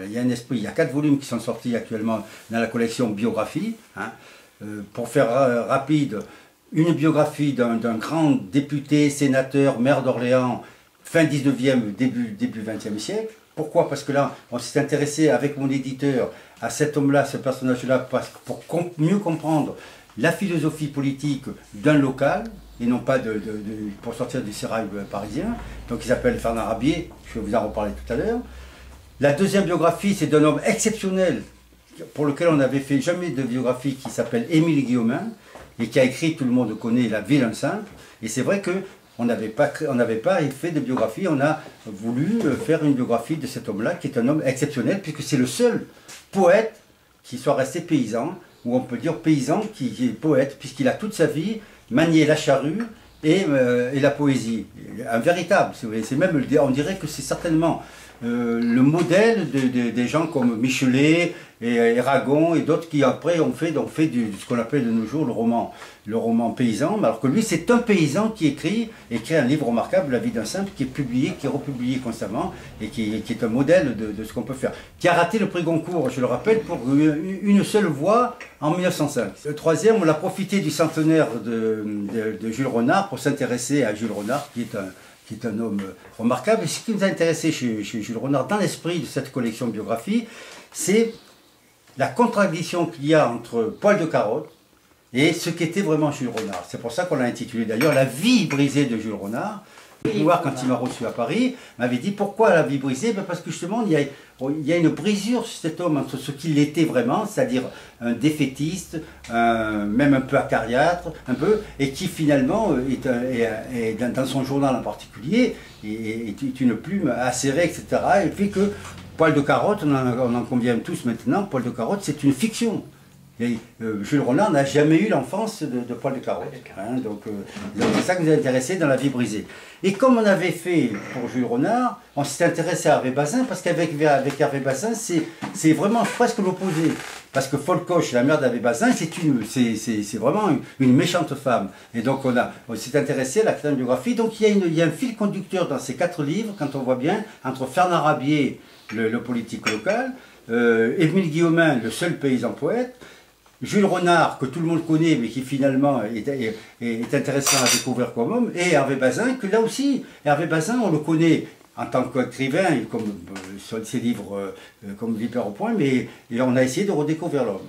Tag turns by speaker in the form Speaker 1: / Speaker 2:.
Speaker 1: Il y a un esprit, il y a 4 volumes qui sont sortis actuellement dans la collection Biographie. Hein. Pour faire rapide, une biographie d'un grand député, sénateur, maire d'Orléans, fin 19e, début 20e siècle. Pourquoi? Parce que là, on s'est intéressé avec mon éditeur à cet homme-là, ce personnage-là, pour mieux comprendre la philosophie politique d'un local, et non pas pour sortir du sérail parisien. Donc il s'appelle Fernand Rabier, je vais vous en reparler tout à l'heure. La deuxième biographie, c'est d'un homme exceptionnel, pour lequel on n'avait fait jamais de biographie, qui s'appelle Émile Guillaumin, et qui a écrit, tout le monde connaît, La Vilain Simple. Et c'est vrai qu'on n'avait pas fait de biographie, on a voulu faire une biographie de cet homme-là, qui est un homme exceptionnel, puisque c'est le seul poète qui soit resté paysan, ou on peut dire paysan qui est poète, puisqu'il a toute sa vie manié la charrue et la poésie. Un véritable, c'est même, on dirait que c'est certainement le modèle des gens comme Michelet et Ragon et d'autres qui après ont fait ce qu'on appelle de nos jours le roman paysan, alors que lui c'est un paysan qui écrit un livre remarquable, La vie d'un simple, qui est publié, qui est republié constamment et qui est un modèle de ce qu'on peut faire, qui a raté le prix Goncourt, je le rappelle, pour une seule voix en 1905. Le troisième, on a profité du centenaire de Jules Renard pour s'intéresser à Jules Renard, qui est un homme remarquable. Et ce qui nous a intéressé chez Jules Renard, dans l'esprit de cette collection biographie, c'est la contradiction qu'il y a entre Poil de carotte et ce qu'était vraiment Jules Renard. C'est pour ça qu'on l'a intitulé d'ailleurs La vie brisée de Jules Renard. Voir, quand il m'a reçu à Paris, m'avait dit pourquoi la vie brisée? Parce que justement, il y a une brisure sur cet homme entre ce qu'il était vraiment, c'est-à-dire un défaitiste, même un peu acariâtre, et qui finalement, dans son journal en particulier, est une plume acérée, etc. Et fait que Poil de carotte, on en convient tous maintenant, Poil de carotte, c'est une fiction. Jules Renard n'a jamais eu l'enfance de Poil de carotte. Hein, donc c'est ça qui nous a intéressé dans La vie brisée. Et comme on avait fait pour Jules Renard, on s'est intéressé à Hervé Bazin, parce qu'avec Hervé Bazin, c'est vraiment presque l'opposé. Parce que Folcoche, la mère d'Hervé Bazin, c'est vraiment une méchante femme. Et donc on s'est intéressé à la quatrième biographie. Donc il y a un fil conducteur dans ces 4 livres, quand on voit bien, entre Fernand Rabier, le politique local, Émile Guillaumin, le seul paysan poète, Jules Renard, que tout le monde connaît, mais qui finalement est intéressant à découvrir comme homme, et Hervé Bazin, que là aussi, Hervé Bazin, on le connaît en tant qu'écrivain, comme sur ses livres comme Vipère au point, mais on a essayé de redécouvrir l'homme.